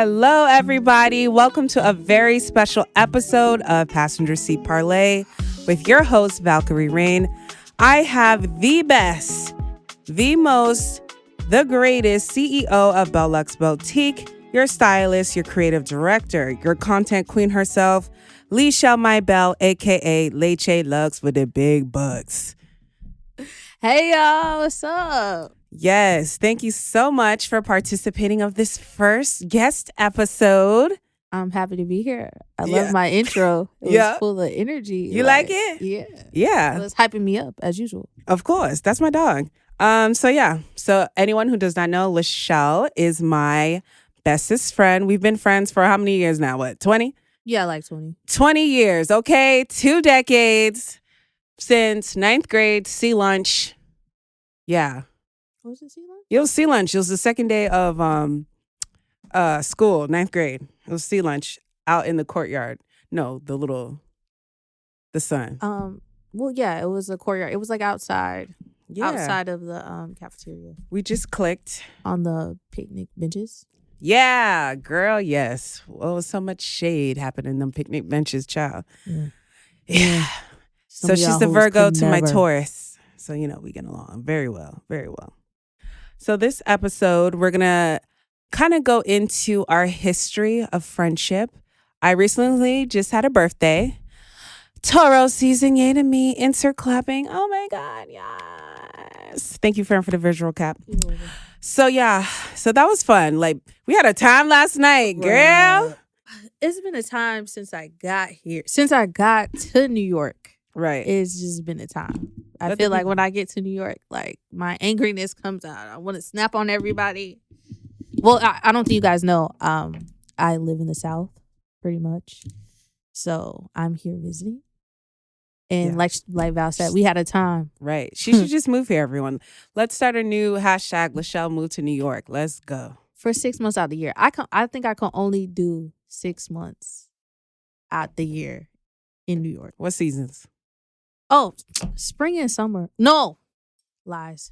Hello, everybody. Welcome to a very special episode of Passenger Seat Parlay with your host, Valkyrie Rain. I have the best, the most, the greatest CEO of Bell Lux Boutique, your stylist, your creative director, your content queen herself, Leeshellmybell, a.k.a. Leche Lux with the big bucks. Hey, y'all. What's up? Yes, thank you so much for participating of this first guest episode. I'm happy to be here. I love my intro. It was full of energy. You like it? Yeah. Yeah. It was hyping me up as usual. Of course. That's my dog. So anyone who does not know, Leeshell is my bestest friend. We've been friends for how many years now? What, 20? Yeah, like 20. 20 years, okay? 2 decades since 9th grade, sea lunch. Yeah. What was it, sea lunch? It was sea lunch. It was the second day of school, 9th grade. It was sea lunch out in the courtyard. No, the sun. Well, yeah, it was a courtyard. It was like outside. Yeah. Outside of the cafeteria. We just clicked. On the picnic benches. Yeah, girl, yes. Oh, so much shade happened in them picnic benches, child. Yeah. So she's the Virgo to my Taurus. So, we get along very well, very well. So this episode, we're going to kind of go into our history of friendship. I recently just had a birthday. Taurus season, yay to me. Insert clapping. Oh my God, yes. Thank you, friend, for the visual cap. So that was fun. Like, we had a time last night, girl. It's been a time since I got here. Since I got to New York. Right. It's just been a time. I feel like when I get to New York, like, my angriness comes out. I want to snap on everybody. Well, I don't think you guys know. I live in the South, pretty much. So I'm here visiting. And like Val said, we had a time. Right. She should just move here, everyone. Let's start a new hashtag, Leeshell move to New York. Let's go. For 6 months out of the year. I think I can only do 6 months out the year in New York. What seasons? Oh, spring and summer. No. Lies.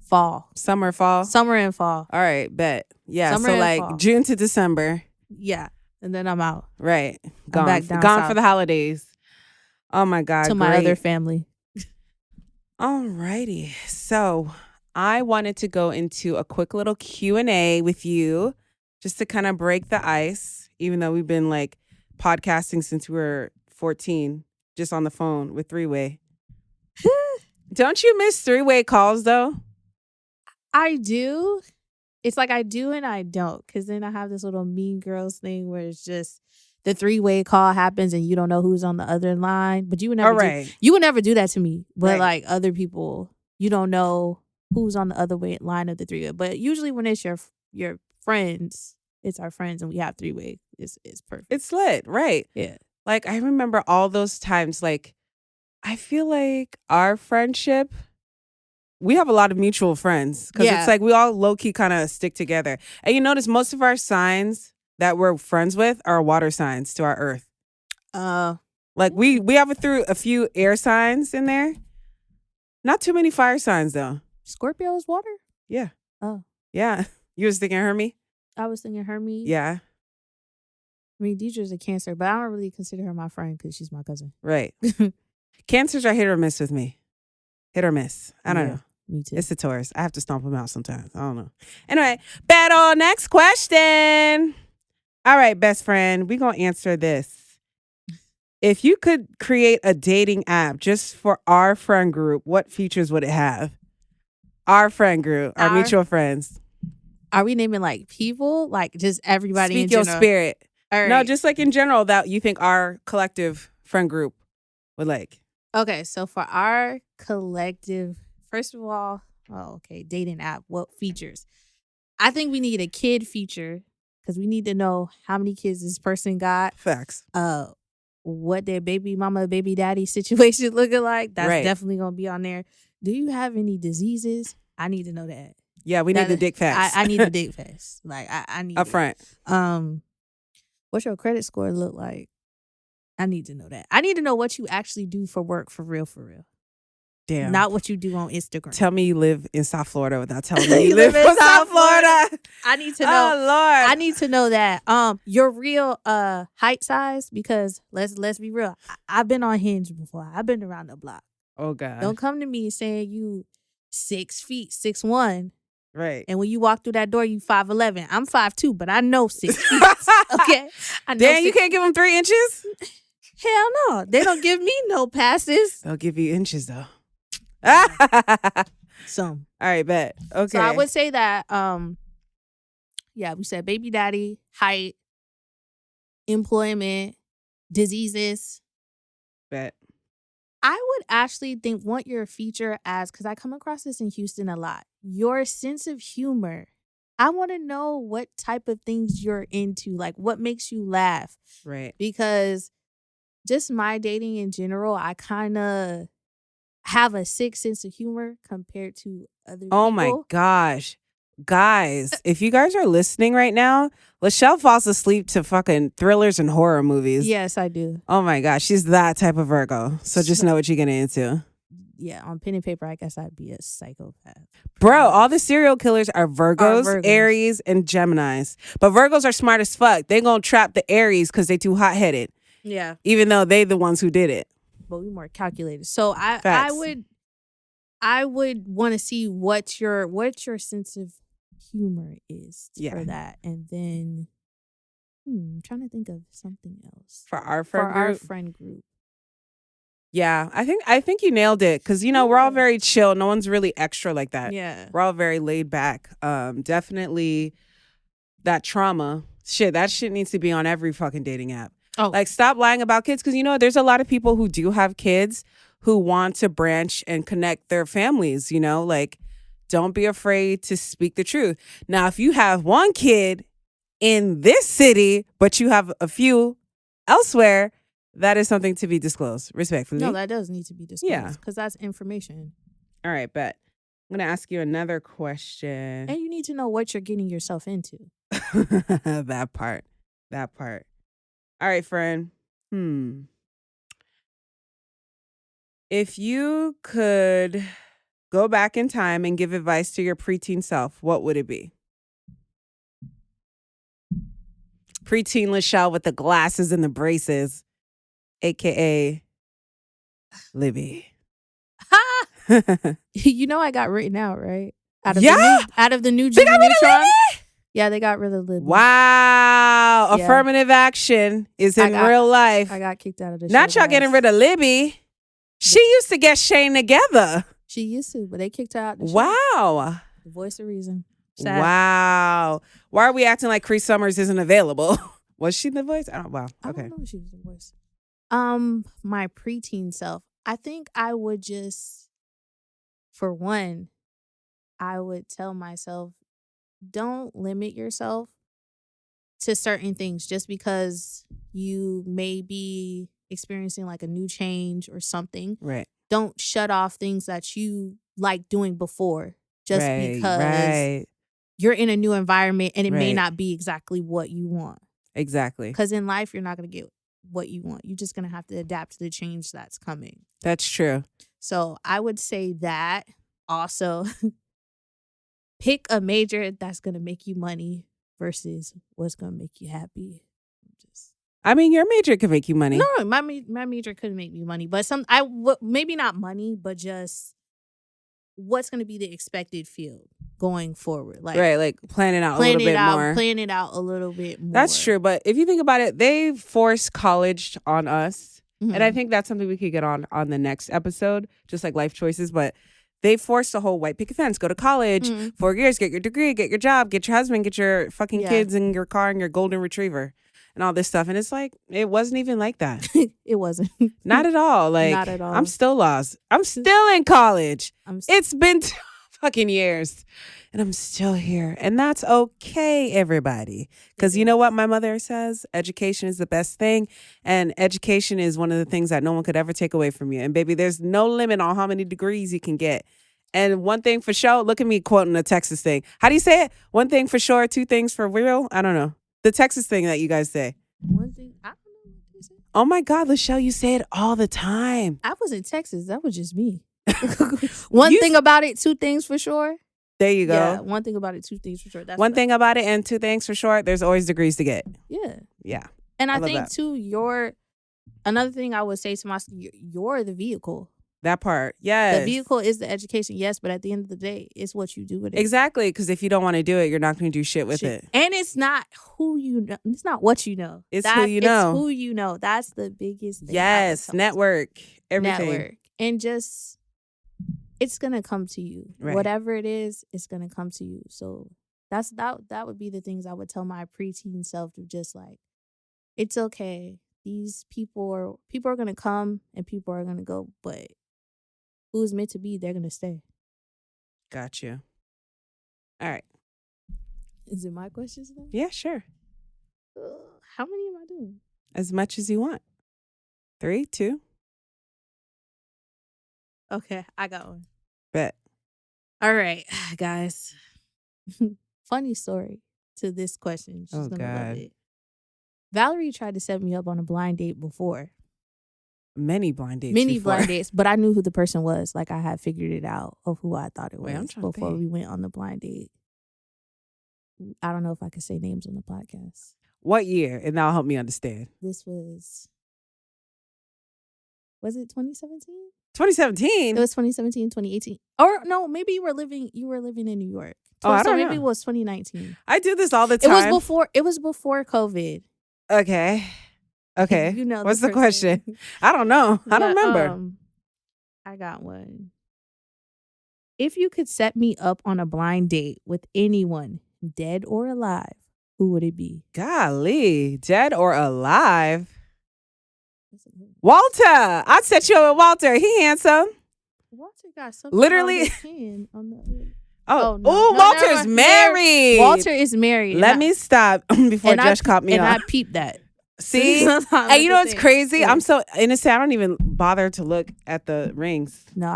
Fall. Summer, fall? Summer and fall. All right, bet. Yeah, summer so like fall. June to December. Yeah, and then I'm out. Right. Gone. Back down Gone south. for the holidays. Oh my God, to my other family. All righty. So I wanted to go into a quick little Q&A with you just to kind of break the ice, even though we've been like podcasting since we were 14, just on the phone with three-way. Don't you miss three-way calls though? I do. It's like I do and I don't, because then I have this little Mean Girls thing where it's just the three-way call happens and you don't know who's on the other line. But you would never you would never do that to me. But like other people, you don't know who's on the other line of the three-way. But usually when it's your friends, it's our friends and we have three-way. It's perfect. It's lit, right? Yeah. Like I remember all those times. Like I feel like our friendship, we have a lot of mutual friends because it's like we all low-key kind of stick together. And you notice most of our signs that we're friends with are water signs to our earth. Like we have a few air signs in there. Not too many fire signs though. Scorpio is water? Yeah. Oh. Yeah. You was thinking Hermes? I was thinking Hermes. Yeah. I mean, Deidre's a Cancer, but I don't really consider her my friend because she's my cousin. Right. Cancers are hit or miss with me. Hit or miss. I don't know. Me too. It's a Taurus. I have to stomp them out sometimes. I don't know. Anyway, battle. Next question. All right, best friend. We're going to answer this. If you could create a dating app just for our friend group, what features would it have? Our friend group, our mutual friends. Are we naming like people? Like just everybody Speak in your general? spirit. All right. No, just like in general that you think our collective friend group would like. Okay, so for our collective, first of all, dating app, what features? I think we need a kid feature because we need to know how many kids this person got. Facts. What their baby mama, baby daddy situation looking like. That's definitely going to be on there. Do you have any diseases? I need to know that. Yeah, we need the dick facts. I need the dick facts. Like, I need up front. What's your credit score look like? I need to know that. I need to know what you actually do for work, for real, for real. Damn. Not what you do on Instagram. Tell me you live in South Florida without telling me you live in South Florida. I need to know. Oh, Lord. I need to know that your real height size, because let's be real. I've been on Hinge before. I've been around the block. Oh, God. Don't come to me saying you 6 feet, 6'1". Right. And when you walk through that door, you 5'11". I'm 5'2", but I know 6 feet. Okay. I know Damn, you can't give them 3 inches? Hell no. They don't give me no passes. They'll give you inches, though. Some. All right, bet. Okay. So I would say that, we said baby daddy, height, employment, diseases. Bet. I would actually want your feature as, because I come across this in Houston a lot, your sense of humor. I want to know what type of things you're into, like what makes you laugh. Right. Because just my dating in general, I kind of have a sick sense of humor compared to other people. Oh my gosh. Guys, if you guys are listening right now, Leeshell falls asleep to fucking thrillers and horror movies. Yes, I do. Oh my gosh, she's that type of Virgo. So just know what you're getting into. Yeah, on pen and paper, I guess I'd be a psychopath. Bro, all the serial killers are Virgos, Aries, and Geminis. But Virgos are smart as fuck. They gonna trap the Aries because they too hot-headed. Yeah. Even though they the ones who did it. But we more calculated. So I would want to see what your sense of humor is for that. And then I'm trying to think of something else. For our friend group. Yeah, I think you nailed it, because we're all very chill. No one's really extra like that. Yeah, we're all very laid back. Definitely that trauma shit. That shit needs to be on every fucking dating app. Oh, like stop lying about kids, because there's a lot of people who do have kids who want to branch and connect their families. Like don't be afraid to speak the truth. Now, if you have one kid in this city but you have a few elsewhere, that is something to be disclosed, respectfully. No, that does need to be disclosed. Yeah. Because that's information. All right, bet. I'm going to ask you another question. And you need to know what you're getting yourself into. That part. All right, friend. If you could go back in time and give advice to your preteen self, what would it be? Preteen Leeshell with the glasses and the braces. AKA Libby. I got written out, right? Out of the new Jimmy Neutron. Yeah, they got rid of Libby. Wow. Yeah. Affirmative action is in real life. I got kicked out of the show. Not y'all getting rid of Libby. She used to get Shane together. She used to, but they kicked her out the show. Wow. The voice of reason. Sad. Wow. Why are we acting like Cree Summers isn't available? Was she the voice? Wow. Okay. I don't know if she was the voice. My preteen self, I think I would just, for one, I would tell myself, don't limit yourself to certain things just because you may be experiencing like a new change or something. Right. Don't shut off things that you like doing before just because you're in a new environment and it may not be exactly what you want. Exactly. Because in life, you're not going to get what you want. You're just going to have to adapt to the change that's coming. That's true. So I would say that. Also, pick a major that's going to make you money versus what's going to make you happy. Your major could make you money. No, my major couldn't make me money, but maybe not money, but just what's going to be the expected field going forward. Like plan it out a little bit more. Plan it out a little bit more. That's true, but if you think about it, they force college on us. Mm-hmm. And I think that's something we could get on the next episode, just like life choices. But they forced the whole white picket fence, go to college, 4 years, get your degree, get your job, get your husband, get your fucking kids and your car and your golden retriever and all this stuff. And it's like, it wasn't even like that. It wasn't. Not at all. Not at all. I'm still lost. I'm still in college. It's been 2 fucking years and I'm still here. And that's okay, everybody. Because you know what my mother says? Education is the best thing. And education is one of the things that no one could ever take away from you. And baby, there's no limit on how many degrees you can get. And one thing for sure, look at me quoting a Texas thing. How do you say it? One thing for sure, 2 things for real? I don't know. The Texas thing that you guys say. One thing, I don't know what they say. Oh my God, Leeshell, you say it all the time. I was in Texas. That was just me. One thing about it, two things for sure. There you go. Yeah, one thing about it, two things for sure. That's one thing about it and two things for sure. There's always degrees to get. Yeah. Yeah. And I think too, another thing I would say to myself, you're the vehicle. That part, yes. The vehicle is the education, yes, but at the end of the day, it's what you do with it. Exactly, because if you don't want to do it, you're not going to do shit with it. And it's not who you know. It's not what you know. It's who you know. It's who you know. That's the biggest thing. Yes, network, everything. Network. And just, it's going to come to you. Right. Whatever it is, it's going to come to you. So that would be the things I would tell my preteen self, to just like, it's okay. These people are going to come and people are going to go, but who's meant to be, they're going to stay. Got you. All right. Is it my questions now? Yeah, sure. How many am I doing? As much as you want. 3, 2. Okay, I got one. Bet. All right, guys. Funny story to this question. She's gonna love it. Valerie tried to set me up on a blind date before. Many blind dates, but I knew who the person was. Like, I had figured it out of who I thought it was before we went on the blind date. I don't know if I could say names on the podcast. What year? And that'll help me understand. This was it 2017? 2017? It was 2017, 2018. Or no, maybe you were living in New York. I don't know. Maybe it was 2019. I do this all the time. It was before COVID. Okay. You know, what's the question? I don't know. I don't remember. I got one. If you could set me up on a blind date with anyone, dead or alive, who would it be? Golly, dead or alive? Walter. I'd set you up with Walter. He handsome. Walter got something literally on his hand on the... Walter's married. Walter is married. Let me stop before Josh caught me off. And I peeped that. See? And you know what's crazy? Yeah. I'm so innocent. I don't even bother to look at the rings. No,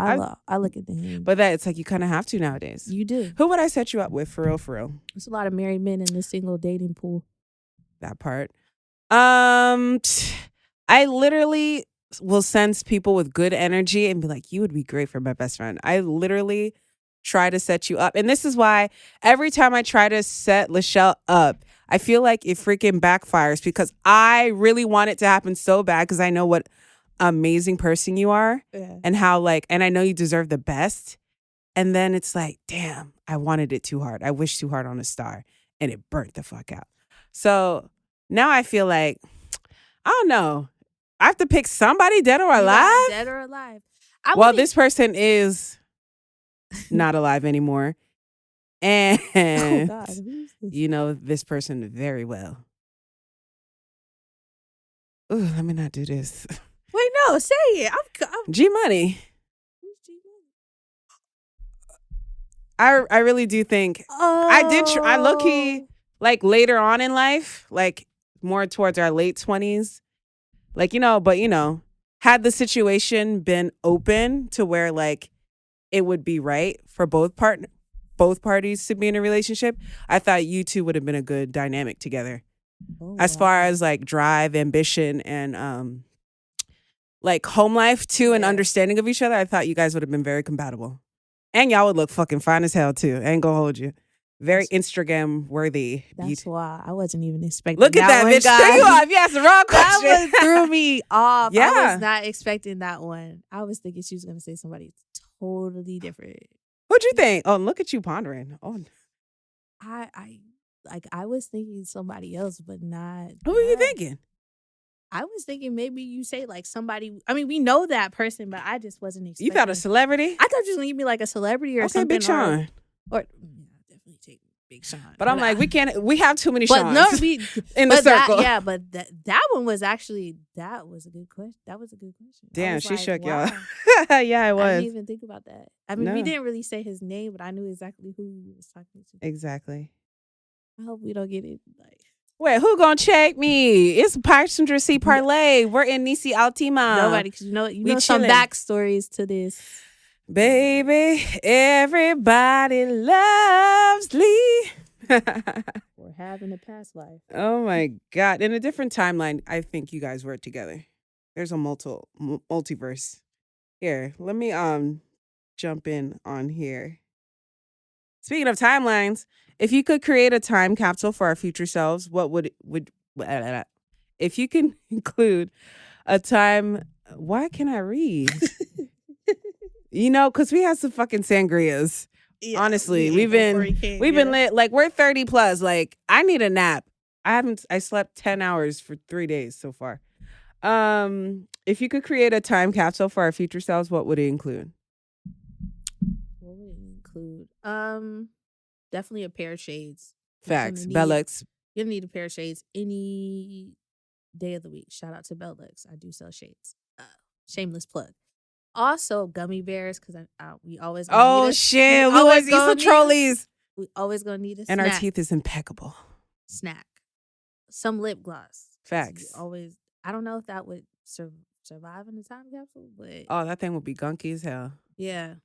I look at the hand. But it's like you kind of have to nowadays. You do. Who would I set you up with, for real, for real? There's a lot of married men in the single dating pool. That part. I literally will sense people with good energy and be like, you would be great for my best friend. I literally try to set you up. And this is why every time I try to set Leeshell up, I feel like it freaking backfires, because I really want it to happen so bad, because I know what amazing person you are and how and I know you deserve the best. And then it's like, damn, I wanted it too hard. I wished too hard on a star and it burnt the fuck out. So now I feel like, I don't know. I have to pick somebody dead or alive. Dead or alive. This person is not alive anymore. And you know this person very well. Ooh, let me not do this. Wait, no, say it. I'm G Money. Who's G Money? I really do think I low key, like later on in life, like more towards our late 20s, had the situation been open to where like it would be right for both parties to be in a relationship, I thought you two would have been a good dynamic together. As far as like drive, ambition, and like home life too, and understanding of each other, I thought you guys would have been very compatible. And y'all would look fucking fine as hell too. I ain't gonna hold you. Very Instagram worthy. That's why I wasn't even expecting. Look at that bitch. Threw you off. You asked the wrong question. That one threw me off. Yeah. I was not expecting that one. I was thinking she was gonna say somebody totally different. What'd you think? Oh, look at you pondering. Oh, I was thinking somebody else, but not. Who were you thinking? I was thinking maybe you say like somebody. I mean, we know that person, but I just wasn't expecting. You thought a celebrity? I thought you was gonna give me like a celebrity or something. Big Sean. Or definitely take Big Sean. But I'm like, we have too many Seans in the circle. But that one was actually, that was a good question. That was a good question. Damn, she shook wow. y'all. Yeah, it was. I didn't even think about that. I mean, we didn't really say his name, but I knew exactly who he was talking to. Exactly. I hope we don't get it like. Wait, who gonna check me? It's Passenger Seat Parlay. We're in Nisi Altima. Nobody, because you know some backstories to this. Baby, everybody loves Lee. Or having a past life. Oh my God. In a different timeline, I think you guys were together. There's a multiverse. Here, let me jump in on here. Speaking of timelines, if you could create a time capsule for our future selves, what would if you can include a time? Why can't I read? Because we have some fucking sangrias. Yeah, honestly, we've been lit. Like, we're 30 plus. Like, I need a nap. I slept 10 hours for 3 days so far. If you could create a time capsule for our future selves, what would it include? What would it include? Definitely a pair of shades. Facts. Bellux. You're gonna need a pair of shades any day of the week. Shout out to Bellux. I do sell shades. Shameless plug. Also, gummy bears, because we always gonna need shit. We always eat some trolleys. We always gonna need a and snack. Our teeth is impeccable. Snack. Some lip gloss. Facts. Always. I don't know if that would survive in the time capsule, but that thing would be gunky as hell. Yeah.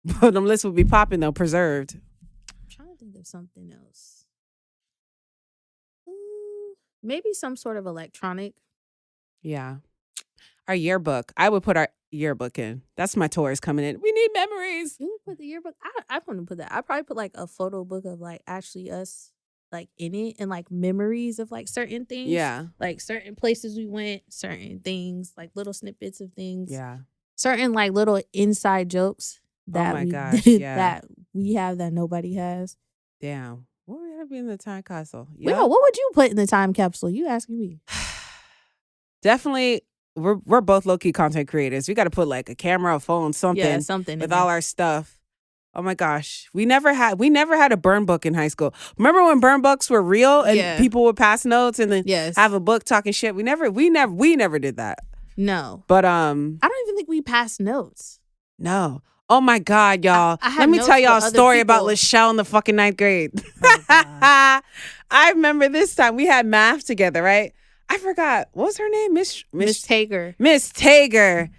But them lists would be popping though, preserved. I'm trying to think of something else. Maybe some sort of electronic. Yeah. Our yearbook. I would put our yearbook in. That's my Taurus coming in. We need memories. You would put the yearbook? I wouldn't put that. I'd probably put like a photo book of like actually us like in it and like memories of like certain things. Yeah. Like certain places we went, certain things, like little snippets of things. Yeah. Certain like little inside jokes that that we have that nobody has. Damn. What would that be in the time capsule? Yeah. What would you put in the time capsule? You asking me? Definitely. We're both low-key content creators. We got to put like a camera, a phone, something with all our stuff. Oh my gosh. We never had a burn book in high school. Remember when burn books were real and people would pass notes and then have a book talking shit? We never did that. No. But I don't even think we passed notes. No. Oh my God, y'all. Let me tell y'all a story about Leeshell in the fucking 9th grade. Oh, I remember this time we had math together, right? I forgot. What was her name? Miss Tager. Miss Tager.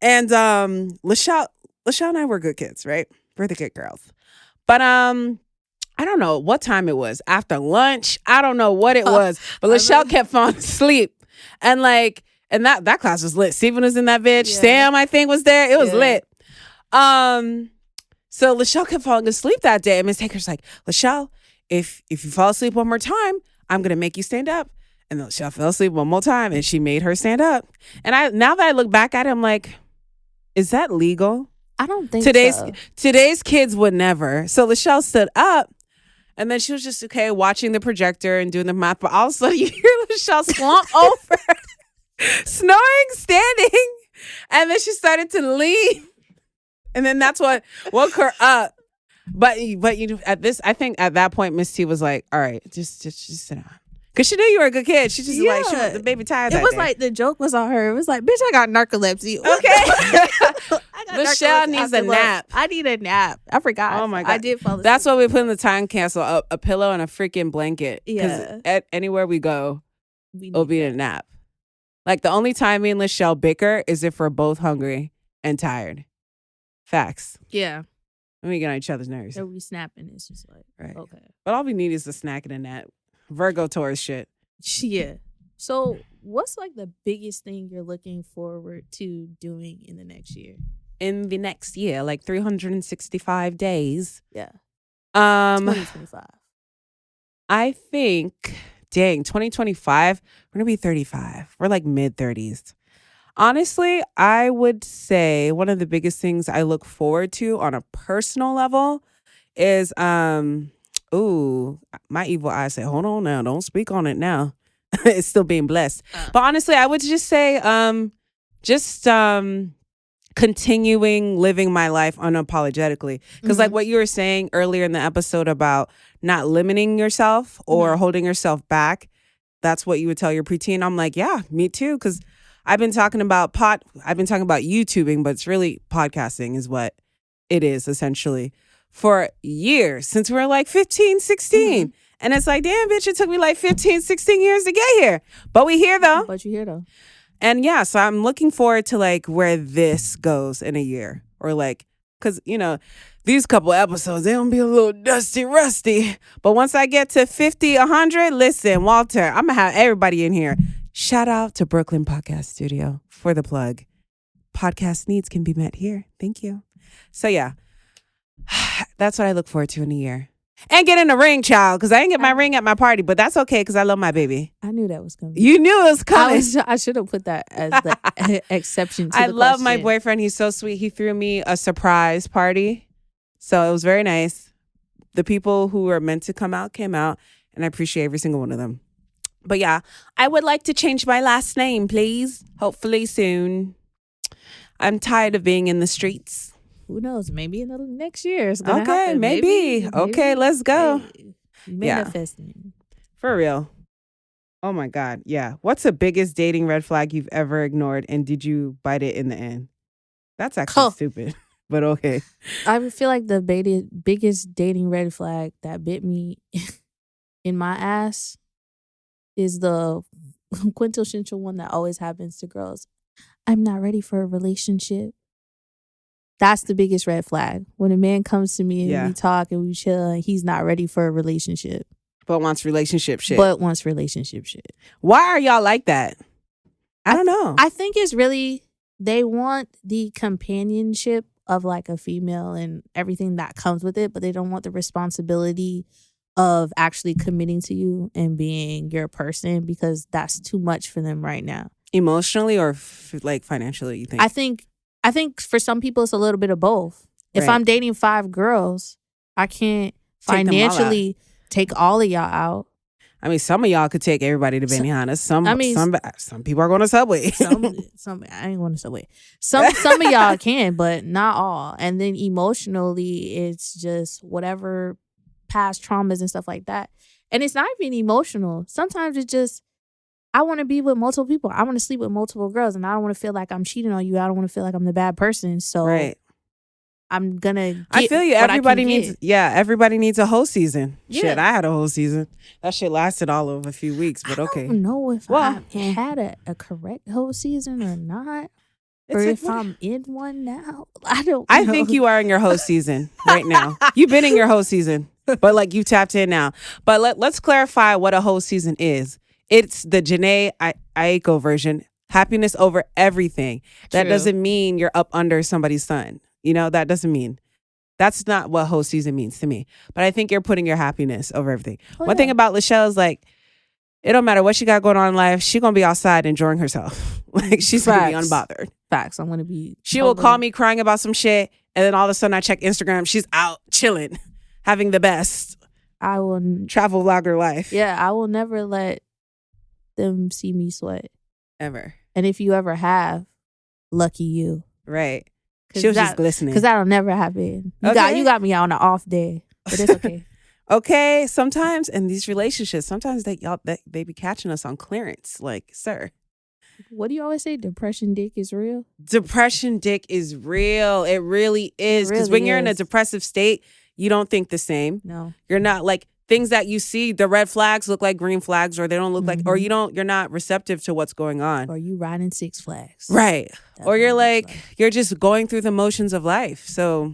And Leeshell and I were good kids, right? We're the good girls. But I don't know what time it was. After lunch, I don't know what it was. But Leeshell kept falling asleep. And that class was lit. Steven was in that bitch. Yeah. Sam, I think, was there. It was lit. So Leeshell kept falling asleep that day. And Miss Tager's like, Leeshell, if you fall asleep one more time, I'm gonna make you stand up. And then Leeshell fell asleep one more time, and she made her stand up. And now that I look back at it, I'm like, is that legal? I don't think so. Today's kids would never. So Leeshell stood up, and then she was just watching the projector and doing the math. But all of a sudden, you hear Leeshell slump over, snoring, standing, and then she started to lean, and then that's what woke her up. But I think at that point, Miss T was like, "All right, just sit down." Because she knew you were a good kid. She just like, the baby tired that day. It was like, the joke was on her. It was like, bitch, I got narcolepsy. Okay. Leeshell needs a nap. I need a nap. I forgot. Oh my God. I did fall asleep. That's what we put in the time capsule, a pillow and a freaking blanket. Yeah. Because anywhere we go, it'll be a nap. Like, the only time me and Leeshell bicker is if we're both hungry and tired. Facts. Yeah. And we get on each other's nerves. So we snapping. It's just like, right. Okay. But all we need is a snack and a nap. Virgo Taurus shit. Yeah. So what's like the biggest thing you're looking forward to doing in the next year? In the next year, like 365 days. Yeah. 2025. I think, 2025, we're gonna be 35. We're like mid-30s. Honestly, I would say one of the biggest things I look forward to on a personal level is my evil eye said, hold on now, don't speak on it now. It's still being blessed. But honestly, I would just say continuing living my life unapologetically. Because like what you were saying earlier in the episode about not limiting yourself or holding yourself back, that's what you would tell your preteen. I'm like, yeah, me too. Because I've been talking about YouTubing, but it's really podcasting is what it is essentially. For years, since we were like 15, 16. And it's like, damn, bitch, it took me like 15, 16 years to get here. But we here, though. But you here, though. And yeah, so I'm looking forward to like where this goes in a year. Or like, because, these couple episodes, they gonna be a little dusty, rusty. But once I get to 50, 100, listen, Walter, I'm going to have everybody in here. Shout out to Brooklyn Podcast Studio for the plug. podcast needs can be met here. Thank you. So yeah, that's what I look forward to in a year. And getting a ring, child, because I didn't get my ring at my party, but that's okay because I love my baby. I knew that was coming. You knew it was coming. I should have put that as the exception to I the love question. my boyfriend. He's so sweet. He threw me a surprise party. So it was very nice. The people who were meant to come out came out, and I appreciate every single one of them. But yeah, I would like to change my last name, please. Hopefully soon. I'm tired of being in the streets. Who knows? Maybe in the next year it's gonna okay, happen. maybe. Okay, let's go. Manifesting. For real. Oh my God. Yeah. What's the biggest dating red flag you've ever ignored, and did you bite it in the end? That's actually stupid, but okay. I feel like the biggest dating red flag that bit me in my ass is the quintessential one that always happens to girls. I'm not ready for a relationship. That's the biggest red flag. When a man comes to me and we talk and we chill and he's not ready for a relationship. But wants relationship shit. Why are y'all like that? I don't know. I think it's really, they want the companionship of like a female and everything that comes with it, but they don't want the responsibility of actually committing to you and being your person because that's too much for them right now. Emotionally or like financially, you think? I think for some people it's a little bit of both. Right. If I'm dating 5 girls, I can't financially take all of y'all out. I mean, some of y'all could take everybody to Benihana. Some people are going to Subway. I ain't going to Subway. Some of y'all can, but not all. And then emotionally, it's just whatever past traumas and stuff like that. And it's not even emotional. Sometimes it's just, I want to be with multiple people. I want to sleep with multiple girls, and I don't want to feel like I'm cheating on you. I don't want to feel like I'm the bad person. So I'm gonna. I feel you. Everybody needs a whole season. Yeah. Shit, I had a whole season. That shit lasted all of a few weeks, but okay. I don't know if I had a correct whole season or not, or if I'm in one now. I don't know. I think you are in your whole season right now. You've been in your whole season, but like you tapped in now. But let's clarify what a whole season is. It's the Janae Aiko version. Happiness over everything. That doesn't mean you're up under somebody's son. You know, that doesn't mean. That's not what whole season means to me. But I think you're putting your happiness over everything. One thing about Leeshell is like, it don't matter what she got going on in life. She going to be outside enjoying herself. Like she's going to be unbothered. Facts. I'm going to be. She will call me crying about some shit. And then all of a sudden I check Instagram. She's out chilling, having the best. I will. Travel vlogger life. Yeah. I will never let them see me sweat. Ever. And if you ever have, lucky you. Right. She was just glistening. Because that'll never happen. You got me on an off day. But it's okay. Okay. Sometimes in these relationships, sometimes they be catching us on clearance. Like, sir. What do you always say? Depression dick is real? Depression dick is real. It really is. Because when you're in a depressive state, you don't think the same. No. You're not like things that you see, the red flags look like green flags, or they don't look like, or you're not receptive to what's going on. Or you riding Six Flags. Right. Or you're like, you're just going through the motions of life. So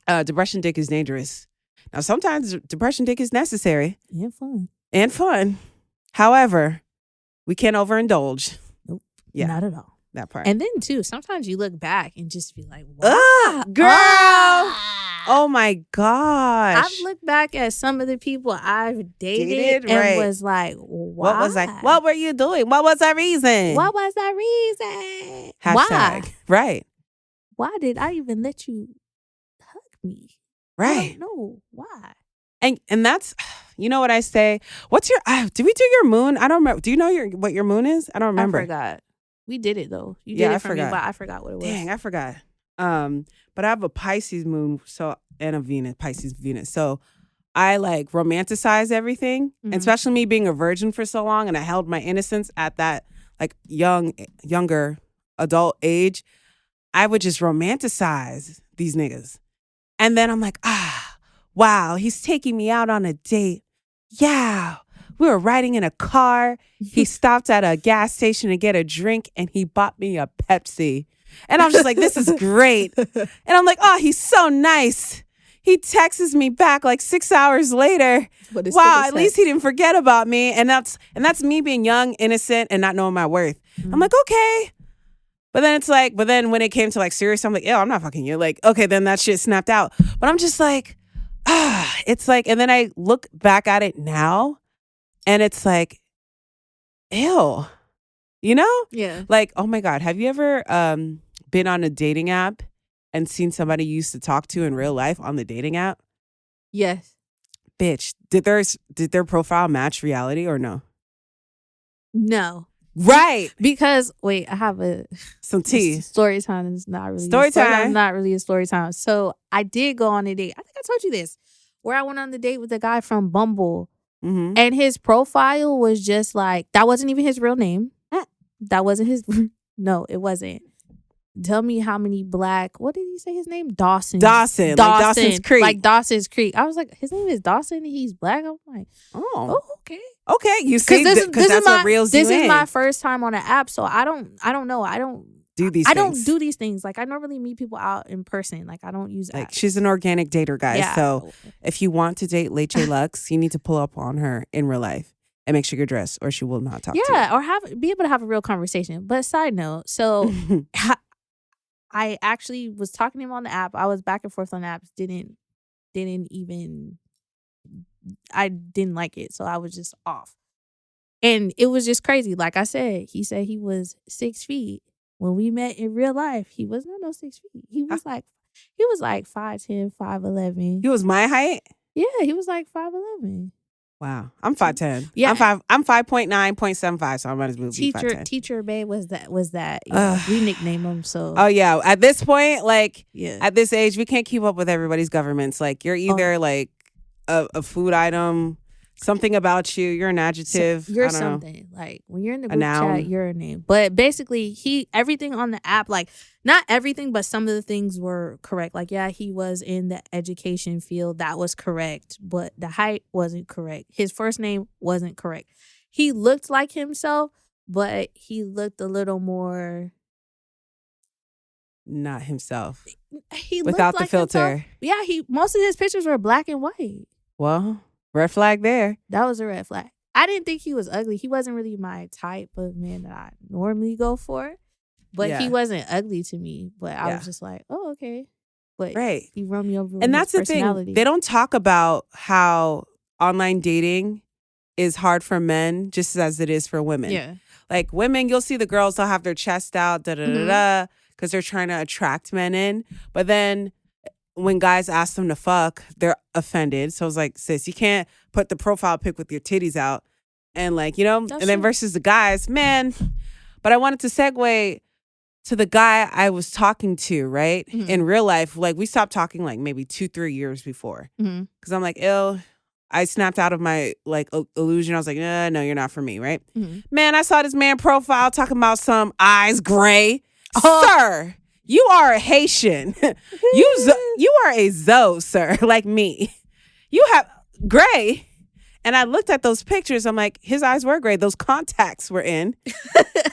depression dick is dangerous. Now, sometimes depression dick is necessary. And fun. However, we can't overindulge. Nope. Yeah. Not at all. That part. And then, too, sometimes you look back and just be like, wow. Girl. Oh my gosh. I've looked back at some of the people I've dated and was like, why? What were you doing? What was our reason? Why? Right. Why did I even let you hug me? Right. I don't know. Why? And that's, you know what I say? What's your, did we do your moon? I don't remember. Do you know what your moon is? I don't remember. I forgot. We did it though. You did it for me, but I forgot what it was. Dang, I forgot. But I have a Pisces moon, and a Pisces Venus. So I like romanticize everything, and especially me being a virgin for so long, and I held my innocence at that like younger adult age. I would just romanticize these niggas, and then I'm like, wow, he's taking me out on a date. Yeah, we were riding in a car. He stopped at a gas station to get a drink, and he bought me a Pepsi. And I'm just like, this is great. And I'm like, oh, he's so nice. He texts me back like 6 hours later. Wow, at least he didn't forget about me. And that's me being young, innocent, and not knowing my worth. I'm like, okay, But then it's like, but then when it came to like serious, I'm like, ew, I'm not fucking you. Like, okay, then that shit snapped out. But I'm just like, it's like, and then I look back at it now and it's like, ew, you know? Yeah. Like, oh my God, have you ever been on a dating app and seen somebody you used to talk to in real life on the dating app? Yes. Bitch, did their profile match reality or no? No. Right. Because wait, I have some tea. Story time is not really story time. Not really a story time. So I did go on a date. I think I told you this, where I went on the date with a guy from Bumble, and his profile was just like, that wasn't even his real name. That wasn't his. No, it wasn't. Tell me how many black. What did he say his name? Dawson. Like Dawson's Creek. Like Dawson's Creek. I was like, his name is Dawson. He's black. I'm like, oh okay. Okay, you see, because that's what reels you in. This is my first time on an app, so I don't know. I don't do these. I don't do these things. Like I normally meet people out in person. Like I don't use like apps. She's an organic dater, guys. Yeah. So if you want to date Leche Lux, you need to pull up on her in real life and make sure you're dressed, or she will not talk to you. Yeah, or be able to have a real conversation. But side note, so I actually was talking to him on the app. I was back and forth on apps. I didn't like it, so I was just off. And it was just crazy. Like I said, he said he was 6 feet. When we met in real life, he was not 6 feet. He was like 5'10", 5'11". He was my height? Yeah, he was like 5'11". Wow. I'm 5'10". Yeah. I'm 5.9, 0.75, so I might as well be 5'10". Teacher Babe was that. We nicknamed him so. Oh yeah. At this point, like at this age, we can't keep up with everybody's governments. Like you're either like a food item, something about you, you're an adjective. So you're something. Like when you're in the group noun. chat, you're a name. But basically everything on the app, like not everything, but some of the things were correct. Like, yeah, he was in the education field. That was correct. But the height wasn't correct. His first name wasn't correct. He looked like himself, but he looked a little more not himself. He without looked like the filter. Himself. Yeah, most of his pictures were black and white. Well, red flag there. That was a red flag. I didn't think he was ugly. He wasn't really my type of man that I normally go for. But he wasn't ugly to me. But I was just like, oh, okay. But he run me over with and that's his the thing. They don't talk about how online dating is hard for men just as it is for women. Yeah. Like women, you'll see the girls, they'll have their chest out, because they're trying to attract men in. But then when guys ask them to fuck, they're offended. So it's like, sis, you can't put the profile pic with your titties out. And like, you know, that's and then versus the guys, man. But I wanted to segue to the guy I was talking to, right? Mm-hmm. In real life, like we stopped talking like maybe 2-3 years before. Because I'm like, ew. I snapped out of my like illusion. I was like, no, you're not for me, right? Mm-hmm. Man, I saw this man profile talking about some eyes gray. Sir, you are a Haitian. You are a Zoe, sir, like me. You have gray. And I looked at those pictures. I'm like, his eyes were gray. Those contacts were in.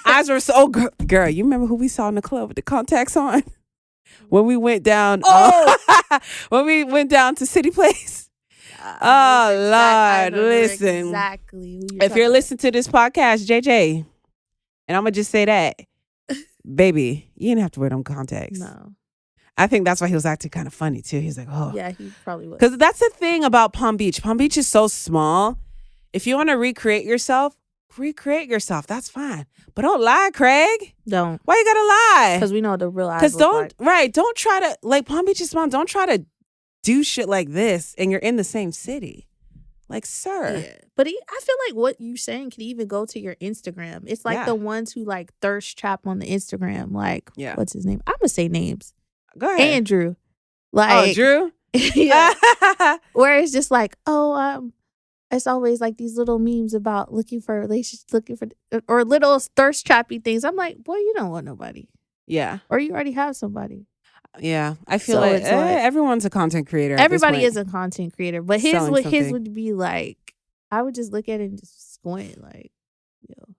Eyes were so girl. You remember who we saw in the club with the contacts on? When we went down. When we went down to City Place. Lord, listen. Exactly. If you're listening to this podcast, JJ, and I'm gonna just say that, baby, you didn't have to wear them contacts. No. I think that's why he was acting kind of funny too. He's like, oh. Yeah, he probably was. Because that's the thing about Palm Beach. Palm Beach is so small. If you want to recreate yourself. That's fine. But don't lie, Craig. Don't. Why you gotta lie? Because we know the real eyes. Because don't try to, like, Palm Beach is small. Don't try to do shit like this and you're in the same city. Like, sir. Yeah. But I feel like what you're saying could even go to your Instagram. It's like the ones who like thirst trap on the Instagram. Like, what's his name? I'm going to say names. Go ahead. Andrew. Like, Drew? Yeah. Where it's just like, it's always like these little memes about looking for relationships, or little thirst trappy things. I'm like, boy, you don't want nobody. Yeah. Or you already have somebody. Yeah, I feel like everyone's a content creator. Everybody is a content creator, but his would be like, I would just look at it and just squint, like, yo.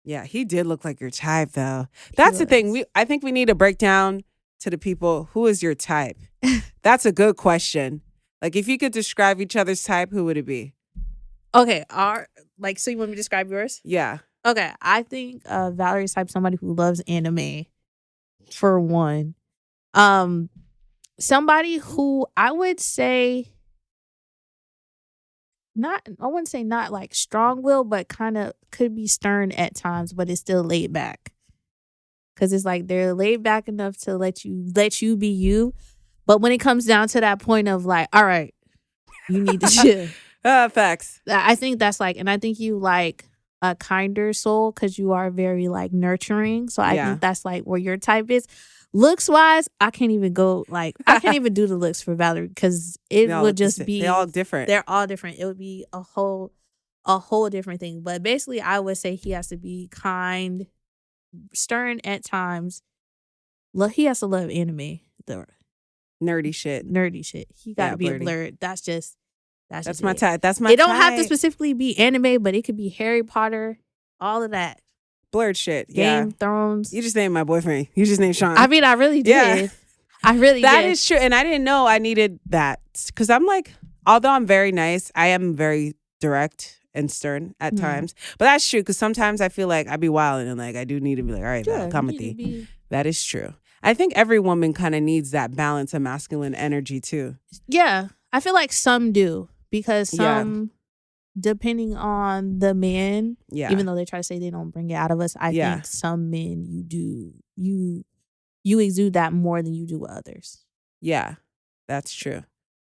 Yeah, he did look like your type, though. That's the thing. I think we need to break down to the people, who is your type? That's a good question. Like, if you could describe each other's type, who would it be? Okay, so you want me to describe yours? Yeah. Okay, I think Valerie's type somebody who loves anime. For one. Somebody who I would say I wouldn't say not like strong willed, but kind of could be stern at times, but it's still laid back. Cause it's like they're laid back enough to let you be you. But when it comes down to that point of like, all right, you need to chill. Facts. I think that's like, and I think you like a kinder soul because you are very like nurturing. So I think that's like where your type is. Looks wise, I can't even do the looks for Valerie because it would just be. They're all different. They're all different. It would be a whole different thing. But basically, I would say he has to be kind, stern at times. He has to love anime, the nerdy shit. He got to be a blurred. That's my type. That's my type. It don't have to specifically be anime, but it could be Harry Potter, all of that. Blurred shit. Game of Thrones. You just named my boyfriend. You just named Sean. I mean, I really did. Yeah. I really did. That is true. And I didn't know I needed that. Because I'm like, although I'm very nice, I am very direct and stern at times. But that's true. Because sometimes I feel like I be wilding and like I do need to be like, all right, come with you. That is true. I think every woman kind of needs that balance of masculine energy too. Yeah. I feel like some do. Because some... depending on the man, even though they try to say they don't bring it out of us, I think some men you exude that more than you do with others. Yeah, that's true.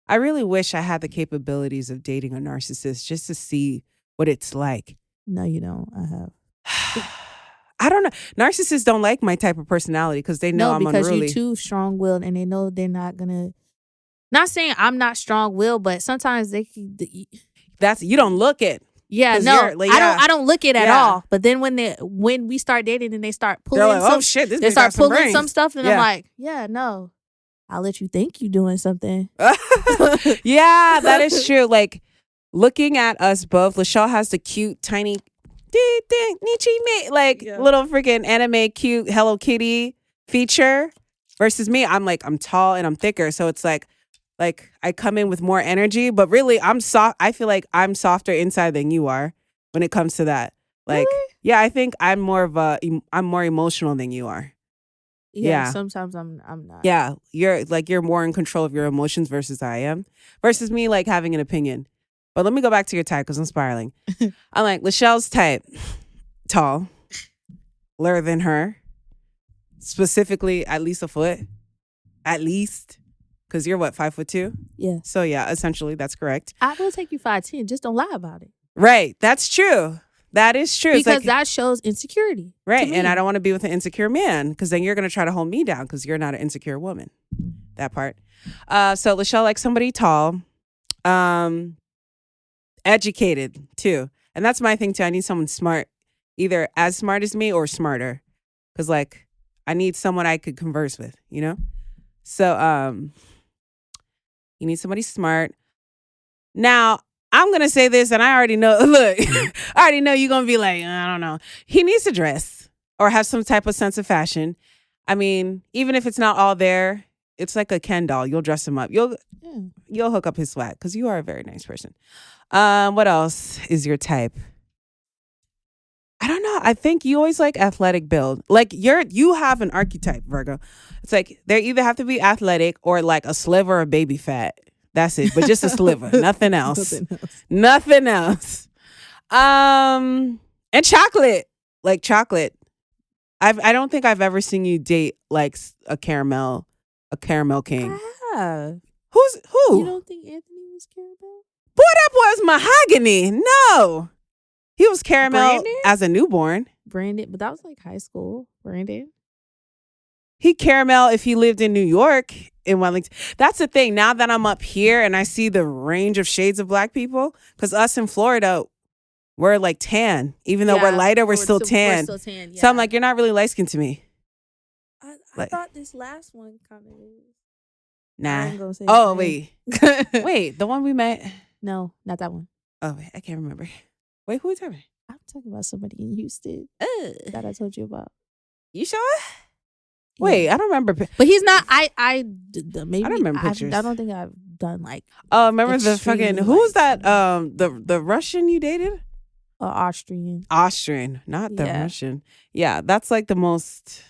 I really wish I had the capabilities of dating a narcissist just to see what it's like. No, you don't. I have. I don't know. Narcissists don't like my type of personality because they know I'm unruly. Because you're too strong-willed and they know they're not gonna. Not saying I'm not strong-willed, but sometimes they. You don't look it. Yeah, no, like, I don't look it at all. But then when we start dating and they start pulling, like, oh shit, this they start pulling brains. some stuff, and I'm like, no, I'll let you think you're doing something. Yeah, that is true. Like looking at us both, Leeshell has the cute, tiny, little freaking anime cute Hello Kitty feature, versus me. I'm tall and I'm thicker, so it's like I come in with more energy, but really I'm soft. I feel like I'm softer inside than you are when it comes to that. Like, really? Yeah, I think I'm more emotional than you are. Yeah, sometimes I'm not. Yeah, you're more in control of your emotions versus I am. Versus me like having an opinion. But let me go back to your type because I'm spiraling. I'm like, Leeshell's type, tall, lower than her, specifically at least a foot, at least. Because you're what, 5'2"? Yeah. So yeah, essentially that's correct. I will take you 5'10". Just don't lie about it. Right. That's true. That is true. Because that shows insecurity. Right. And I don't want to be with an insecure man because then you're going to try to hold me down because you're not an insecure woman. That part. So Leeshell likes somebody tall, educated too. And that's my thing too. I need someone smart, either as smart as me or smarter. Because like I need someone I could converse with, you know? So you need somebody smart. Now, I'm going to say this, and I already know, look, I already know you're going to be like, I don't know. He needs to dress or have some type of sense of fashion. I mean, even if it's not all there, it's like a Ken doll. You'll dress him up. You'll hook up his swag because you are a very nice person. What else is your type? I don't know. I think you always like athletic build. Like you have an archetype, Virgo. It's like they either have to be athletic or like a sliver of baby fat. That's it. But just a sliver. Nothing else. Nothing else. And chocolate. Like chocolate. I don't think I've ever seen you date like a caramel king. Ah. Who? You don't think Anthony was caramel? Boy, that boy was mahogany. No. He was caramel Brandon? As a newborn. Brandon, but that was like high school. Brandon. He caramel if he lived in New York in Wellington. That's the thing. Now that I'm up here and I see the range of shades of black people, because us in Florida, we're like tan. Even though we're lighter, we're still tan. We're still tan, yeah. So I'm like, you're not really light skinned to me. I thought this last one kind of is. Nah. Oh, wait. Wait, the one we met? No, not that one. Oh, wait, I can't remember. Wait, who are you talking about? I'm talking about somebody in Houston that I told you about. You sure? Yeah. Wait, I don't remember. But he's not. Maybe I don't remember pictures. I don't think I've done like. Oh, remember the fucking who's that? The Russian you dated? Austrian. Austrian, not the Russian. Yeah, that's like the most.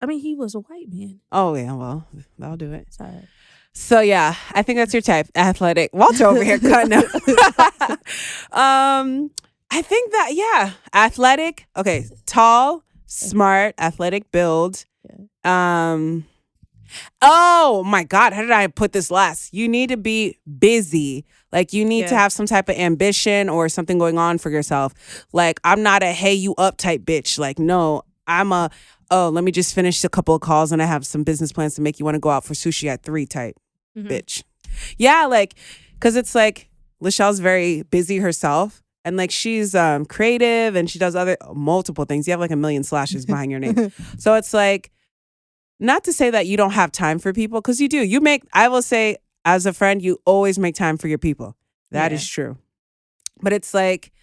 I mean, he was a white man. Oh, yeah, well, that'll do it. Sorry. So, yeah, I think that's your type. Athletic. Walter over here cutting up. I think that, yeah, athletic. Okay, tall, smart, athletic build. Yeah. Oh, my God, how did I put this last? You need to be busy. Like, you need to have some type of ambition or something going on for yourself. Like, I'm not a hey, you up type bitch. Like, no, I'm a, oh, let me just finish a couple of calls and I have some business plans to make you want to go out for sushi at 3 type bitch. Yeah, like, because it's like, Leeshell's very busy herself. And like, she's creative and she does other multiple things. You have like a million slashes behind your name. So it's like, not to say that you don't have time for people, because you do. I will say, as a friend, you always make time for your people. That is true. But it's like,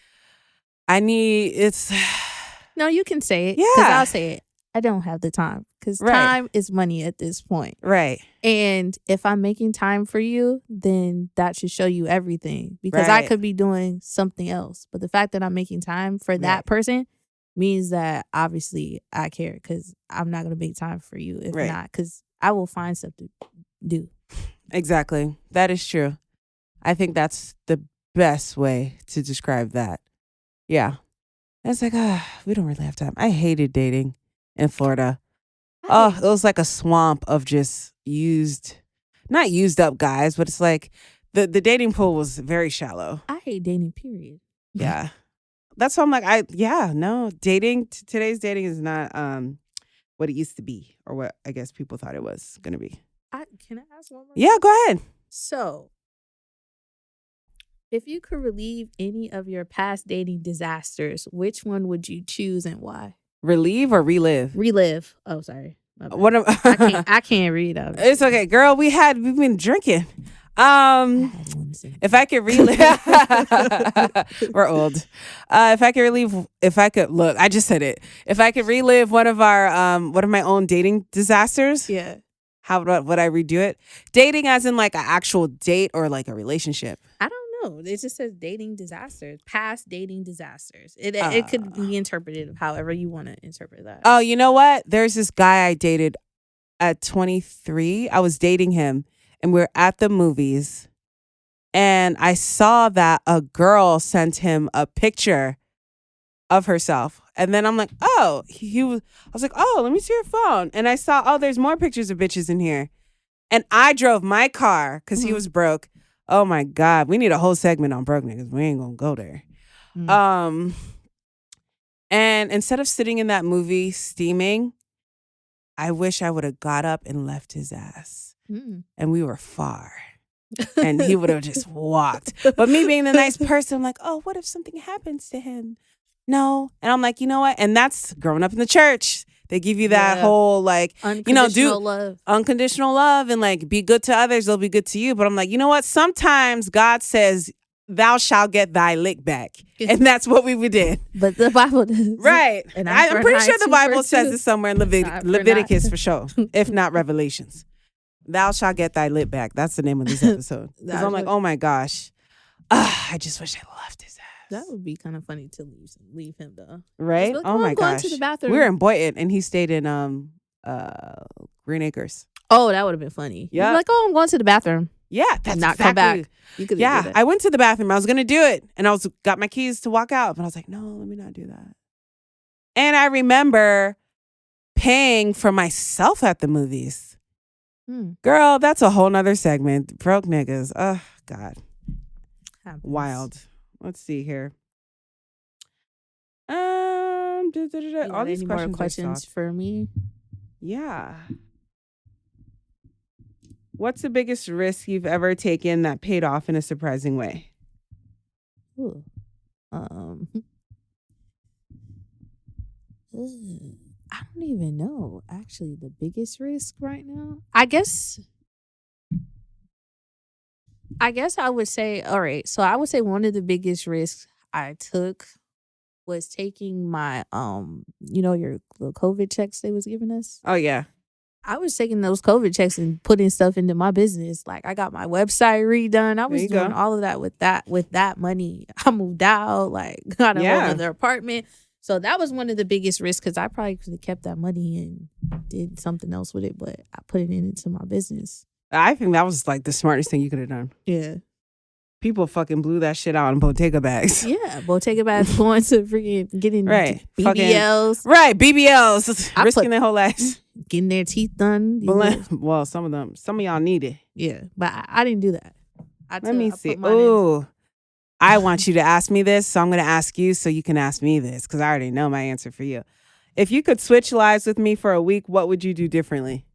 No, you can say it. Yeah. Because I'll say it. I don't have the time. Because time is money at this point. Right. And if I'm making time for you, then that should show you everything. Because I could be doing something else. But the fact that I'm making time for that person means that obviously I care, because I'm not going to make time for you if not, because I will find stuff to do. Exactly. That is true. I think that's the best way to describe that. Yeah. And it's like, we don't really have time. I hated dating in Florida. Oh, it was like a swamp of just not used up guys, but it's like the dating pool was very shallow. I hate dating, period. Yeah. That's why I'm like, today's dating is not what it used to be, or what I guess people thought it was going to be. Can I ask one more? Yeah, go ahead. So, if you could relieve any of your past dating disasters, which one would you choose and why? Relieve or relive? Relive. Oh, sorry. I can't read. Obviously. It's okay, girl. We've been drinking. If I could relive, we're old. Look, I just said it. If I could relive one of my own dating disasters, how would I redo it? Dating as in like an actual date or like a relationship? I don't know. It just says dating disasters, past dating disasters. It could be interpreted however you want to interpret that. Oh, you know what? There's this guy I dated at 23. I was dating him. And we're at the movies, and I saw that a girl sent him a picture of herself. And then I'm like, I was like, oh, let me see your phone. And I saw, oh, there's more pictures of bitches in here. And I drove my car because he was broke. Oh my God, we need a whole segment on broke niggas. We ain't gonna go there. And instead of sitting in that movie steaming, I wish I would have got up and left his ass. And we were far. And he would have just walked. But me being the nice person, I'm like, oh, what if something happens to him? No. And I'm like, you know what? And that's growing up in the church. They give you that whole like, love. Unconditional love and like be good to others, they'll be good to you. But I'm like, you know what? Sometimes God says, thou shalt get thy lick back. And that's what we did. But the Bible does. Right. And I'm pretty sure the Bible says it somewhere in Leviticus for sure, if not Revelations. Thou shalt get thy lip back. That's the name of this episode. Because I'm like, oh my gosh. I just wish I left his ass. That would be kind of funny to leave him though. Right? Like, oh my gosh. To the bathroom. We were in Boynton and he stayed in Green Acres. Oh, that would have been funny. Yeah. Like, oh, I'm going to the bathroom. Yeah. That's not come back. You could I went to the bathroom. I was going to do it. And I got my keys to walk out. But I was like, no, let me not do that. And I remember paying for myself at the movies. Girl, that's a whole nother segment. Broke niggas. Oh, God. Happens. Wild. Let's see here. All these more questions for me? Yeah. What's the biggest risk you've ever taken that paid off in a surprising way? Ooh. I don't even know, actually, the biggest risk right now. I guess I would say, all right, so I would say one of the biggest risks I took was taking my, your little COVID checks they was giving us. Oh, yeah. I was taking those COVID checks and putting stuff into my business. Like, I got my website redone. I was doing all of that with that money. I moved out, like, got a whole other apartment. So that was one of the biggest risks because I probably could have kept that money and did something else with it, but I put it into my business. I think that was like the smartest thing you could have done. Yeah. People fucking blew that shit out in Bottega bags. Yeah, Bottega bags going to freaking getting right. BBLs. Right, BBLs. Risking their whole lives. Getting their teeth done. Well, some of y'all need it. Yeah, but I didn't do that. Let me see. Ooh. I want you to ask me this, so I'm going to ask you so you can ask me this because I already know my answer for you. If you could switch lives with me for a week, what would you do differently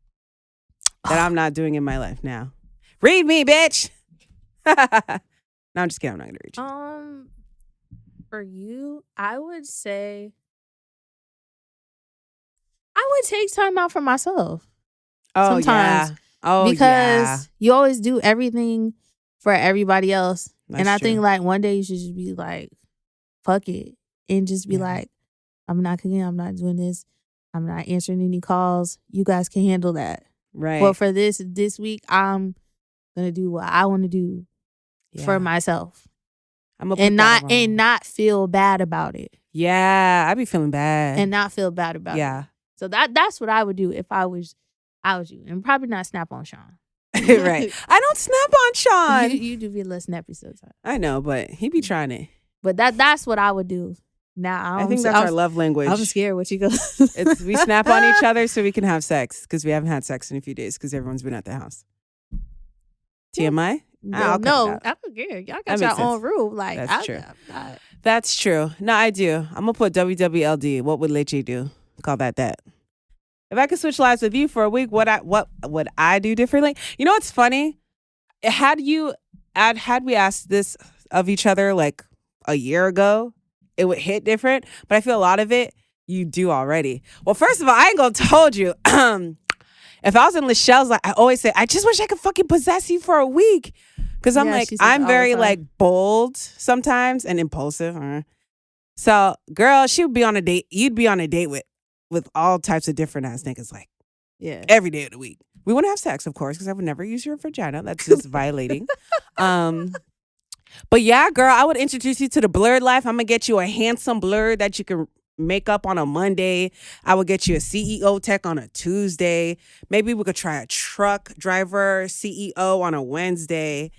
that I'm not doing in my life now? Read me, bitch. No, I'm just kidding. I'm not going to read you. For you, I would say I would take time out for myself. Oh, sometimes. Yeah. Oh, because you always do everything for everybody else. That's and I true. think like one day you should just be like, fuck it. And just be like, I'm not cooking. I'm not doing this. I'm not answering any calls. You guys can handle that. Right. But for this week, I'm going to do what I want to do for myself. I'm and not feel bad about it. Yeah. I'd be feeling bad. And not feel bad about it. Yeah. So that's what I would do if I was you. And probably not snap on Sean. Right. I don't snap on Sean. You do be a little snappy sometimes. I know, but he be trying it. But that's what I would do. Now I think that's our love language. I'm scared what you go. We snap on each other so we can have sex because we haven't had sex in a few days because everyone's been at the house. TMI? No, I don't care. Y'all got your own rule. Like that's true. That's true. No, I do. I'm gonna put WWLD. What would Leche do? Call that. If I could switch lives with you for a week, what would I do differently? You know what's funny? Had we asked this of each other like a year ago, it would hit different. But I feel a lot of it you do already. Well, first of all, I ain't gonna told you. If I was in Leeshell's, like I always say, I just wish I could fucking possess you for a week. Because I'm very like bold sometimes and impulsive. So, girl, she would be on a date. You'd be on a date with all types of different ass niggas, like every day of the week. We wouldn't have sex, of course, because I would never use your vagina. That's just violating. But yeah, girl, I would introduce you to the blurred life. I'm gonna get you a handsome blurred that you can make up on a Monday. I would get you a CEO tech on a Tuesday. Maybe we could try a truck driver CEO on a Wednesday.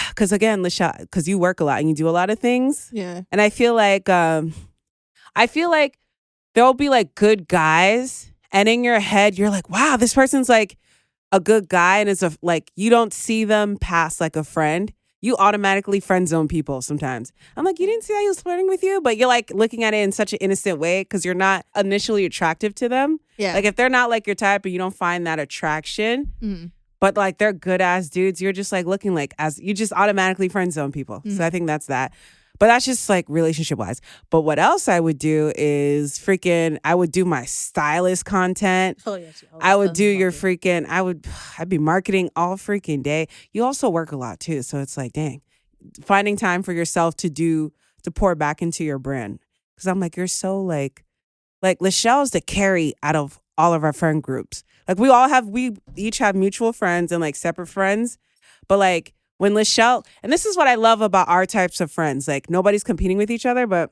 Because again, Leshell, because you work a lot and you do a lot of things. Yeah. And I feel like there'll be like good guys, and in your head you're like, wow, this person's like a good guy, and it's like you don't see them past like a friend. You automatically friend zone people sometimes. I'm like, you didn't see how he was flirting with you, but you're like looking at it in such an innocent way because you're not initially attractive to them. Yeah. Like if they're not like your type and you don't find that attraction, but like they're good ass dudes, you're just like looking like as you just automatically friend zone people. So I think that's that. But that's just like relationship wise. But what else I would do is I would do my stylist content. Oh, yes. I would do your freaking, I'd be marketing all freaking day. You also work a lot too. So it's like, dang, finding time for yourself to pour back into your brand. Cause I'm like, you're so like Leeshell's the carry out of all of our friend groups. Like we each have mutual friends and like separate friends. But like, when Leeshell, and this is what I love about our types of friends, like nobody's competing with each other, but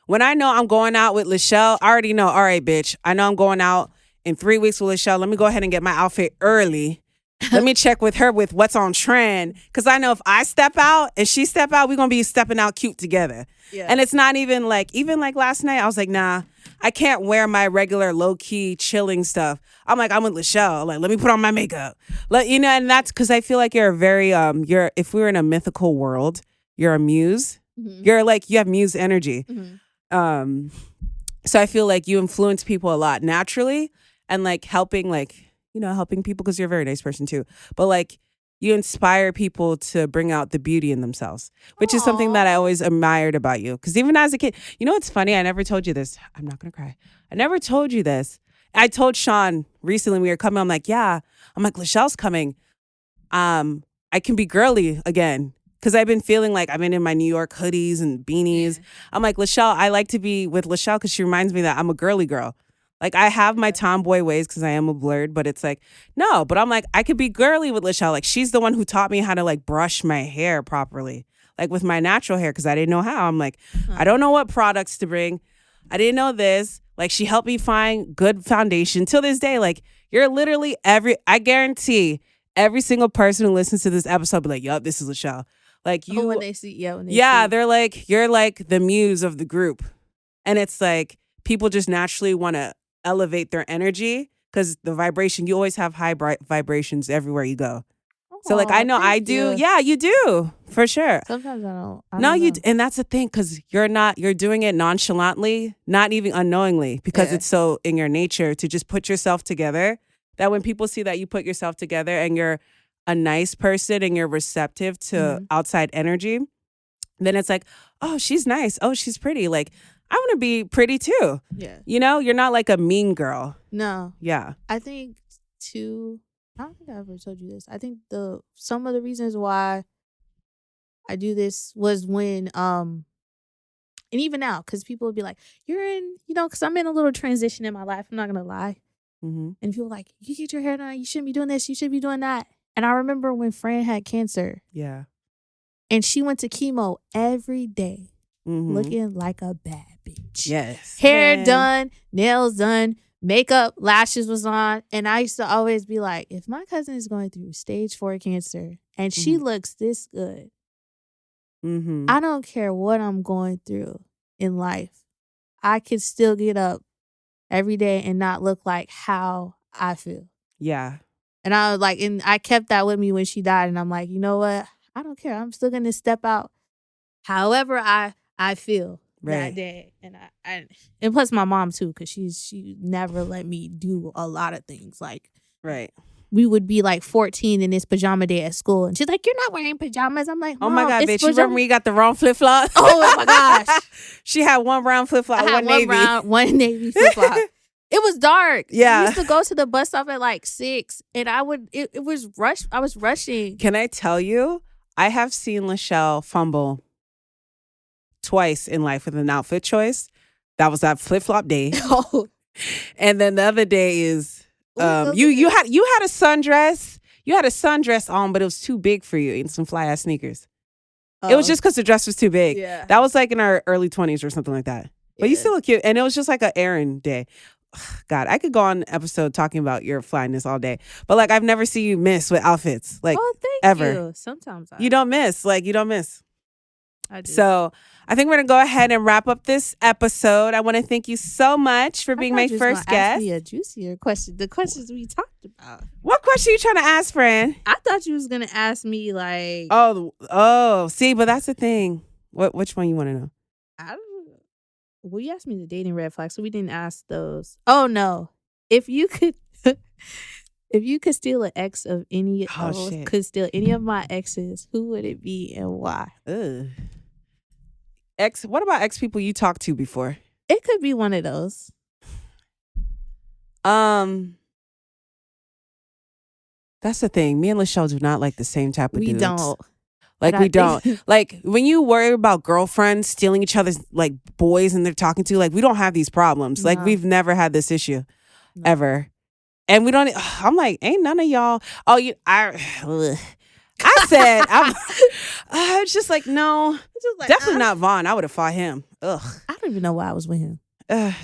when I know I'm going out with Leeshell, I already know, all right, bitch, I know I'm going out in 3 weeks with Leeshell. Let me go ahead and get my outfit early. Let me check with her with what's on trend. Because I know if I step out and she step out, we're going to be stepping out cute together. Yeah. And it's not even like last night, I was like, nah, I can't wear my regular low-key chilling stuff. I'm like, I'm with Leeshell. Like, let me put on my makeup. And that's because I feel like you're a very, if we were in a mythical world, you're a muse. Mm-hmm. You're like, you have muse energy. Mm-hmm. So I feel like you influence people a lot naturally and like helping people because you're a very nice person too. But like you inspire people to bring out the beauty in themselves, which is something that I always admired about you. Because even as a kid, you know what's funny? I never told you this. I'm not going to cry. I never told you this. I told Sean recently we were coming. I'm like, Leeshell's coming. I can be girly again. Because I've been feeling like I've been in my New York hoodies and beanies. Yeah. I'm like, Leeshell, I like to be with Leeshell because she reminds me that I'm a girly girl. Like, I have my tomboy ways because I am a blurred, but it's like, no. But I'm like, I could be girly with Leeshell. Like, she's the one who taught me how to, like, brush my hair properly. like with my natural hair because I didn't know how. I'm like, I don't know what products to bring. I didn't know this. Like she helped me find good foundation. Till this day, like you're literally I guarantee every single person who listens to this episode be like, yup, this is Leeshell. Like you, when they see, they're like, you're like the muse of the group. And it's like, people just naturally want to elevate their energy because the vibration, you always have high vibrations everywhere you go. So like, I know I do. You. Yeah, you do for sure. Sometimes I don't. No, you, and that's the thing, because you're doing it nonchalantly, not even unknowingly, because it's so in your nature to just put yourself together. That when people see that you put yourself together and you're a nice person and you're receptive to outside energy, then it's like, oh, she's nice. Oh, she's pretty. Like, I want to be pretty too. Yeah. You know, you're not like a mean girl. No. Yeah. I think I don't think I ever told you this. I think some of the reasons why I do this was when and even now, because people would be like, you're in, because I'm in a little transition in my life. I'm not gonna lie. And people are like, you get your hair done, you shouldn't be doing this, you should be doing that. And I remember when Fran had cancer. Yeah. And she went to chemo every day, looking like a bad bitch. Yes. Hair done, nails done, makeup, lashes was on. And I used to always be like, if my cousin is going through stage 4 cancer and she looks this good, I don't care what I'm going through in life. I could still get up every day and not look like how I feel. Yeah. And I was like, and I kept that with me when she died. And I'm like, you know what? I don't care. I'm still going to step out however I feel that day. And and plus my mom too, because she never let me do a lot of things. Like, we would be like 14 and it's pajama day at school. And she's like, you're not wearing pajamas. I'm like, Mom, oh my God, bitch. You remember when you got the wrong flip-flop? Oh my gosh. She had one brown flip-flop, one navy. One navy flip-flop. It was dark. Yeah. We used to go to the bus stop at like 6 and it was rush. I was rushing. Can I tell you, I have seen Leeshell fumble twice in life with an outfit choice. That was that flip-flop day. And then the other day is you had a sundress. You had a sundress on, but it was too big for you and some fly-ass sneakers. It was just because the dress was too big. Yeah. That was like in our early 20s or something like that. But you still look cute. And it was just like an errand day. God, I could go on an episode talking about your flyness all day. But like, I've never seen you miss with outfits. Like, thank ever. you. Sometimes you don't miss. Like, you don't miss. I do. So I think we're going to go ahead and wrap up this episode. I want to thank you so much for being my first guest. Ask me a juicier question. The questions we talked about. What question are you trying to ask, friend? I thought you was going to ask me like... Oh, see, but that's the thing. Which one you want to know? I don't know. Well, you asked me the dating red flags, so we didn't ask those. Oh, no. If you could... If you could steal an ex of any... could steal any of my exes, who would it be and why? Ugh. What about ex people you talked to before? It could be one of those. That's the thing. Me and Leeshell do not like the same type of dudes. We don't. Like, we don't. Like, when you worry about girlfriends stealing each other's, like, boys and they're talking to, like, we don't have these problems. Like, we've never had this issue. Ever. And we don't, I'm like, ain't none of y'all. I said, I was just like, no, like, definitely not Vaughn. I would have fought him. Ugh. I don't even know why I was with him.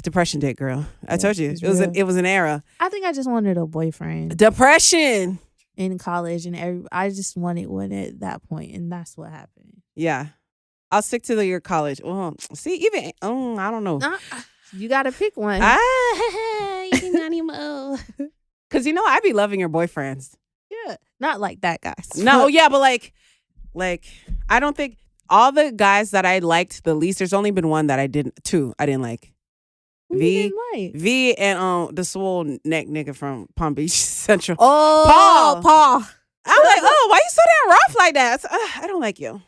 Depression date, girl. I told you. It was an era. I think I just wanted a boyfriend. Depression. In college, and I just wanted one at that point, and that's what happened. Yeah. I'll stick to your college. Well, see, even, I don't know. You got to pick one. Because, I be loving your boyfriends. Yeah. Not like that, guys. No, yeah, but like, I don't think all the guys that I liked the least, there's only been one that I didn't like. Who you didn't like? V and the swole neck nigga from Palm Beach Central. Oh, Paul. I'm like, why you so damn rough like that? I don't like you.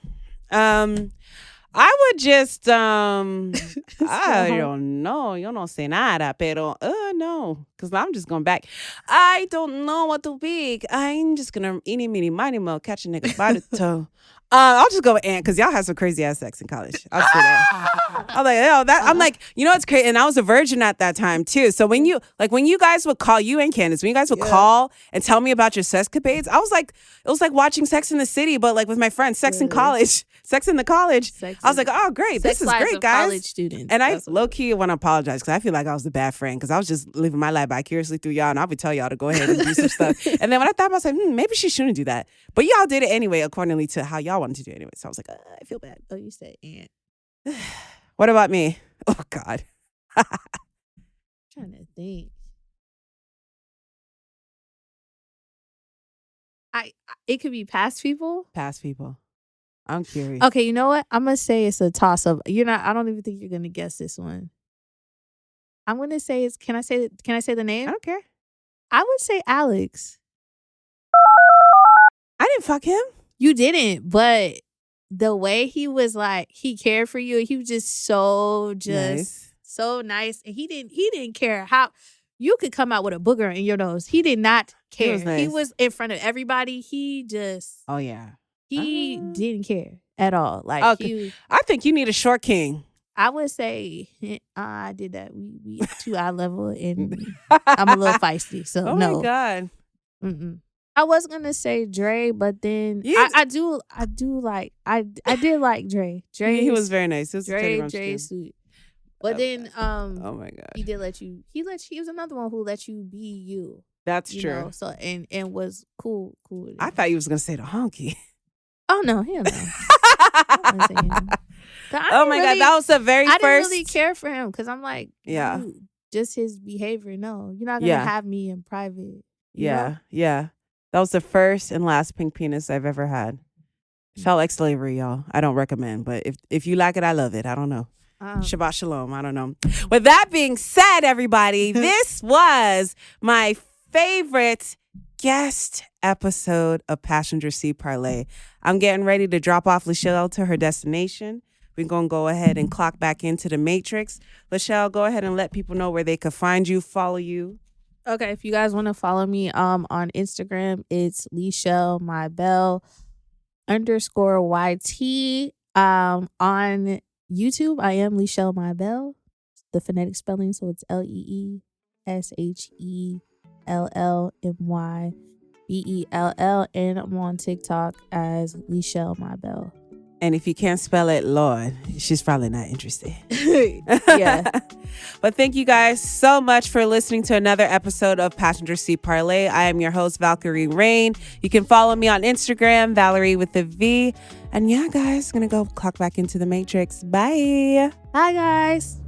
I would just I don't know. You don't say nada, pero no, because I'm just going back. I don't know what to pick. I'm just gonna eeny meeny miny mo catch a nigga by the toe. I'll just go with Ant because y'all had some crazy ass sex in college. I'll say that. I'm like, I'm like, it's crazy. And I was a virgin at that time too. So when you guys would call, you and Candace, when you guys would call and tell me about your sexcapades, it was like watching Sex in the City, but like with my friends, sex in college. Sex in the College. I was like, oh, great. This is great, guys. College students. And I low-key want to apologize because I feel like I was the bad friend because I was just living my life vicariously through y'all, and I would tell y'all to go ahead and do some stuff. And then when I thought about it, I was like, maybe she shouldn't do that. But y'all did it anyway, accordingly to how y'all wanted to do it anyway. So I was like, I feel bad. Oh, you said aunt. What about me? Oh, God. I'm trying to think. It could be past people. Past people. I'm curious. Okay, you know what? I'm gonna say it's a toss up. I don't even think you're gonna guess this one. I'm gonna say it's. Can I say the name? I don't care. I would say Alex. I didn't fuck him. You didn't, but the way he was like, he cared for you. He was just so nice, and he didn't care how. You could come out with a booger in your nose. He did not care. He was nice. He was in front of everybody. He just. Oh, yeah. He didn't care at all. Like, okay. I think you need a short king. I would say I did that. We too eye level, and I'm a little feisty. So oh no. My God. Mm-mm. I was gonna say Dre, but then I did like Dre. He was very nice. It was Dre sweet. But then oh my God. He did let you. He was another one who let you be you. That's true. Know? So and was cool. I thought you was gonna say the honky. Oh no, hell no. Oh my God, that was the very first. I didn't really care for him because I'm like, yeah, just his behavior. No, you're not gonna have me in private. Yeah. That was the first and last pink penis I've ever had. It felt like slavery, y'all. I don't recommend, but if you like it, I love it. I don't know. Shabbat shalom. I don't know. With that being said, everybody, this was my favorite guest episode of Passenger Seat Parlay. I'm getting ready to drop off Leeshell to her destination. We're going to go ahead and clock back into the Matrix. Leeshell, go ahead and let people know where they could find you, follow you. Okay, if you guys want to follow me on Instagram, it's Leeshellmybell _YT. On YouTube, I am Leeshellmybell. The phonetic spelling, so it's LeeShellmybell, and I'm on TikTok as Leeshellmybell. And if you can't spell it, Lord, she's probably not interested. Yeah. But thank you guys so much for listening to another episode of Passenger Seat Parlay. I am your host, Valkyrie Rain. You can follow me on Instagram, Valerie with a V. And yeah, guys, gonna go clock back into the Matrix. Bye. Bye, guys.